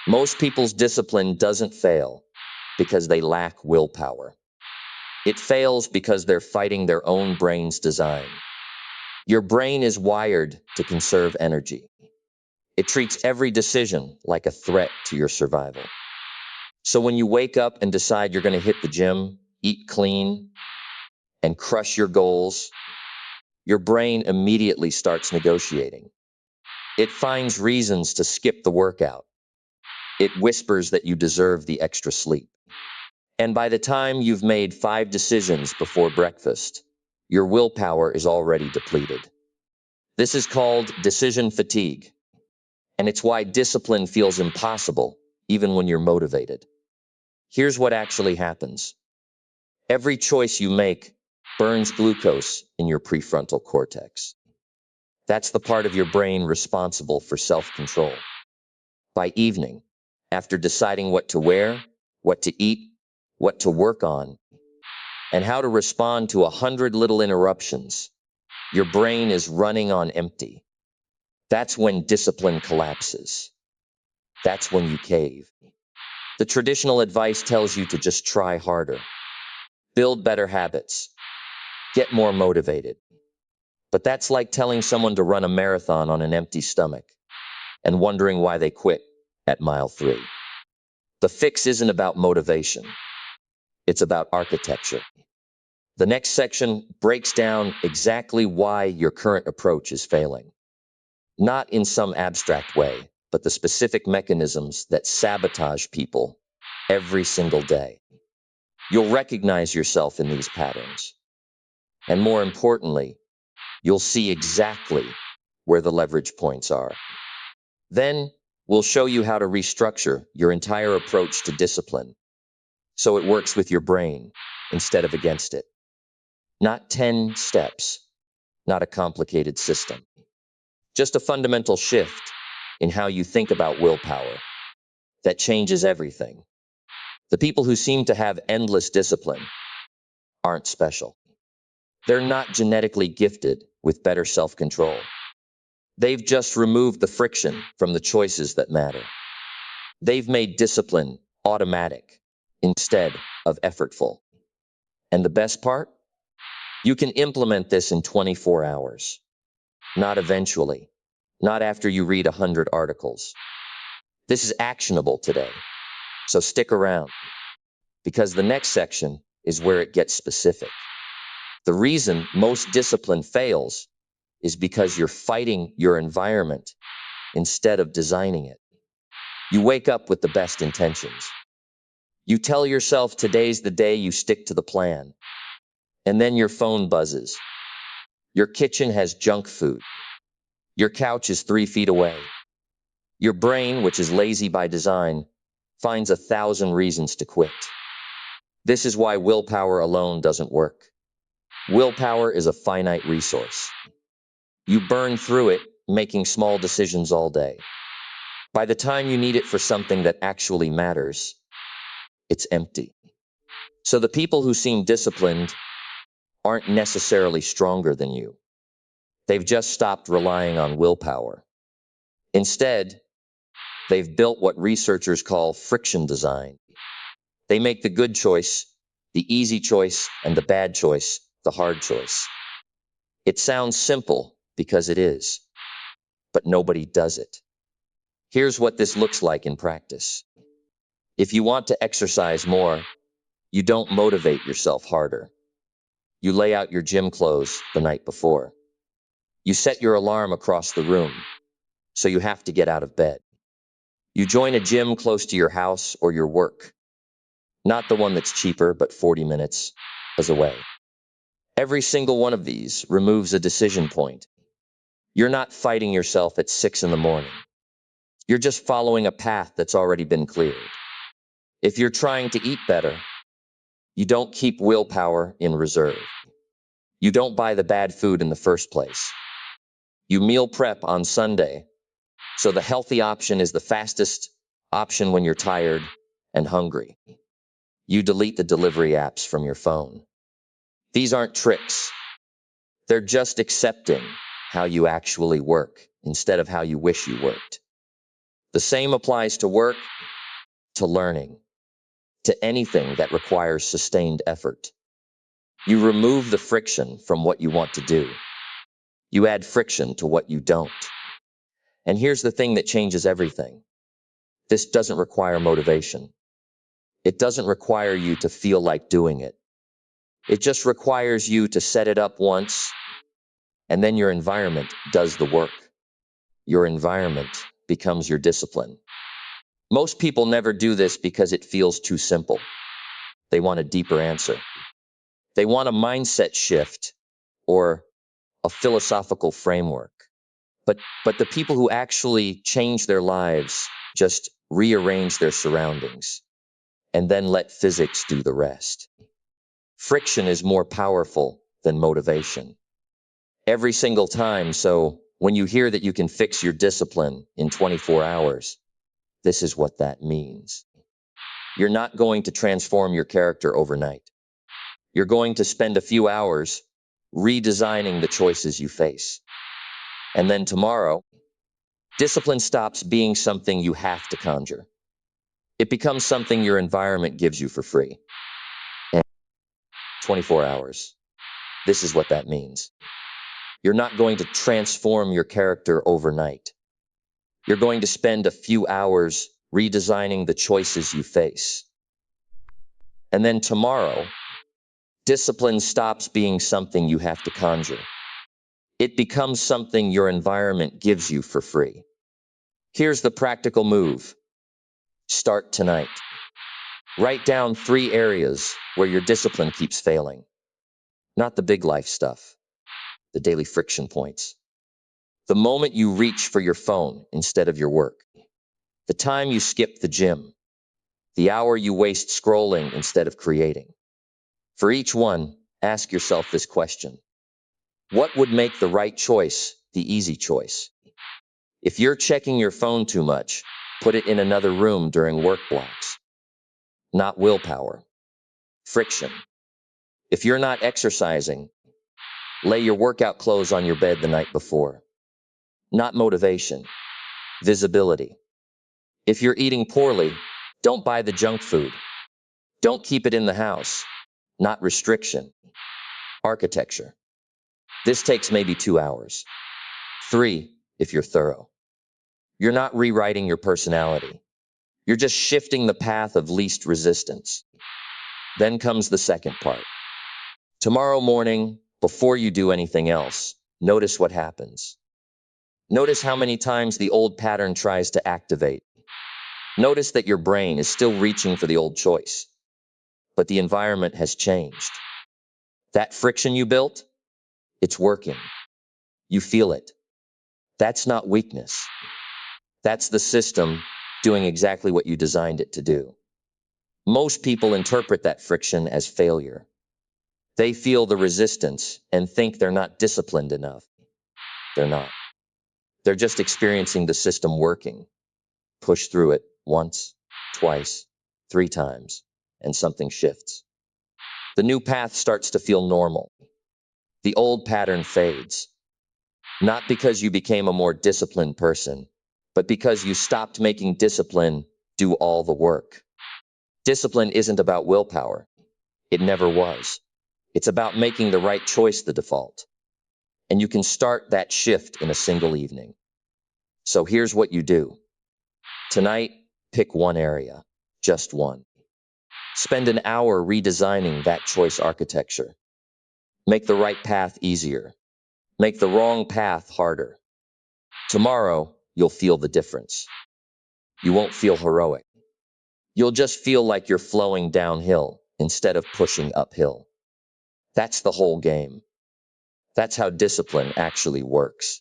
Most people's discipline doesn't fail because they lack willpower. It fails because they're fighting their own brain's design. Your brain is wired to conserve energy. It treats every decision like a threat to your survival. So when you wake up and decide you're going to hit the gym, eat clean, and crush your goals, your brain immediately starts negotiating. It finds reasons to skip the workout. It whispers that you deserve the extra sleep. And by the time you've made 5 decisions before breakfast, your willpower is already depleted. This is called decision fatigue, and it's why discipline feels impossible even when you're motivated. Here's what actually happens. Every choice you make burns glucose in your prefrontal cortex. That's the part of your brain responsible for self-control. By evening, after deciding what to wear, what to eat, what to work on, and how to respond to 100 little interruptions, your brain is running on empty. That's when discipline collapses. That's when you cave. The traditional advice tells you to just try harder, build better habits, get more motivated. But that's like telling someone to run a marathon on an empty stomach and wondering why they quit at mile 3. The fix isn't about motivation. It's about architecture. The next section breaks down exactly why your current approach is failing. Not in some abstract way, but the specific mechanisms that sabotage people every single day. You'll recognize yourself in these patterns. And more importantly, you'll see exactly where the leverage points are. Then, we'll show you how to restructure your entire approach to discipline so it works with your brain instead of against it. Not 10 steps, not a complicated system. Just a fundamental shift in how you think about willpower that changes everything. The people who seem to have endless discipline aren't special. They're not genetically gifted with better self-control. They've just removed the friction from the choices that matter. They've made discipline automatic instead of effortful. And the best part? You can implement this in 24 hours. Not eventually. Not after you read 100 articles. This is actionable today. So stick around, because the next section is where it gets specific. The reason most discipline fails is because you're fighting your environment instead of designing it. You wake up with the best intentions. You tell yourself today's the day you stick to the plan. And then your phone buzzes. Your kitchen has junk food. Your couch is 3 feet away. Your brain, which is lazy by design, finds 1,000 reasons to quit. This is why willpower alone doesn't work. Willpower is a finite resource. You burn through it, making small decisions all day. By the time you need it for something that actually matters, it's empty. So the people who seem disciplined aren't necessarily stronger than you. They've just stopped relying on willpower. Instead, they've built what researchers call friction design. They make the good choice the easy choice and the bad choice the hard choice. It sounds simple because it is, but nobody does it. Here's what this looks like in practice. If you want to exercise more, you don't motivate yourself harder. You lay out your gym clothes the night before. You set your alarm across the room, so you have to get out of bed. You join a gym close to your house or your work. Not the one that's cheaper, but 40 minutes away. Every single one of these removes a decision point. You're not fighting yourself at 6 in the morning. You're just following a path that's already been cleared. If you're trying to eat better, you don't keep willpower in reserve. You don't buy the bad food in the first place. You meal prep on Sunday, so the healthy option is the fastest option when you're tired and hungry. You delete the delivery apps from your phone. These aren't tricks. They're just accepting how you actually work instead of how you wish you worked. The same applies to work, to learning, to anything that requires sustained effort. You remove the friction from what you want to do. You add friction to what you don't. And here's the thing that changes everything. This doesn't require motivation. It doesn't require you to feel like doing it. It just requires you to set it up once, and then your environment does the work. Your environment becomes your discipline. Most people never do this because it feels too simple. They want a deeper answer. They want a mindset shift or a philosophical framework. But the people who actually change their lives just rearrange their surroundings and then let physics do the rest. Friction is more powerful than motivation. Every single time, so when you hear that you can fix your discipline in 24 hours, this is what that means. You're not going to transform your character overnight. You're going to spend a few hours redesigning the choices you face. And then tomorrow, discipline stops being something you have to conjure. It becomes something your environment gives you for free. And 24 hours. This is what that means. You're not going to transform your character overnight. You're going to spend a few hours redesigning the choices you face. And then tomorrow, discipline stops being something you have to conjure. It becomes something your environment gives you for free. Here's the practical move. Start tonight. Write down 3 areas where your discipline keeps failing. Not the big life stuff, the daily friction points. The moment you reach for your phone instead of your work. The time you skip the gym. The hour you waste scrolling instead of creating. For each one, ask yourself this question. What would make the right choice the easy choice? If you're checking your phone too much, put it in another room during work blocks. Not willpower. Friction. If you're not exercising, lay your workout clothes on your bed the night before. Not motivation. Visibility. If you're eating poorly, don't buy the junk food. Don't keep it in the house. Not restriction. Architecture. This takes maybe 2 hours. 3, if you're thorough. You're not rewriting your personality. You're just shifting the path of least resistance. Then comes the second part. Tomorrow morning, before you do anything else, notice what happens. Notice how many times the old pattern tries to activate. Notice that your brain is still reaching for the old choice, but the environment has changed. That friction you built, it's working. You feel it. That's not weakness. That's the system doing exactly what you designed it to do. Most people interpret that friction as failure. They feel the resistance and think they're not disciplined enough. They're not. They're just experiencing the system working. Push through it once, twice, 3 times, and something shifts. The new path starts to feel normal. The old pattern fades. Not because you became a more disciplined person, but because you stopped making discipline do all the work. Discipline isn't about willpower. It never was. It's about making the right choice the default. And you can start that shift in a single evening. So here's what you do. Tonight, pick one area, just one. Spend an hour redesigning that choice architecture. Make the right path easier. Make the wrong path harder. Tomorrow, you'll feel the difference. You won't feel heroic. You'll just feel like you're flowing downhill instead of pushing uphill. That's the whole game. That's how discipline actually works.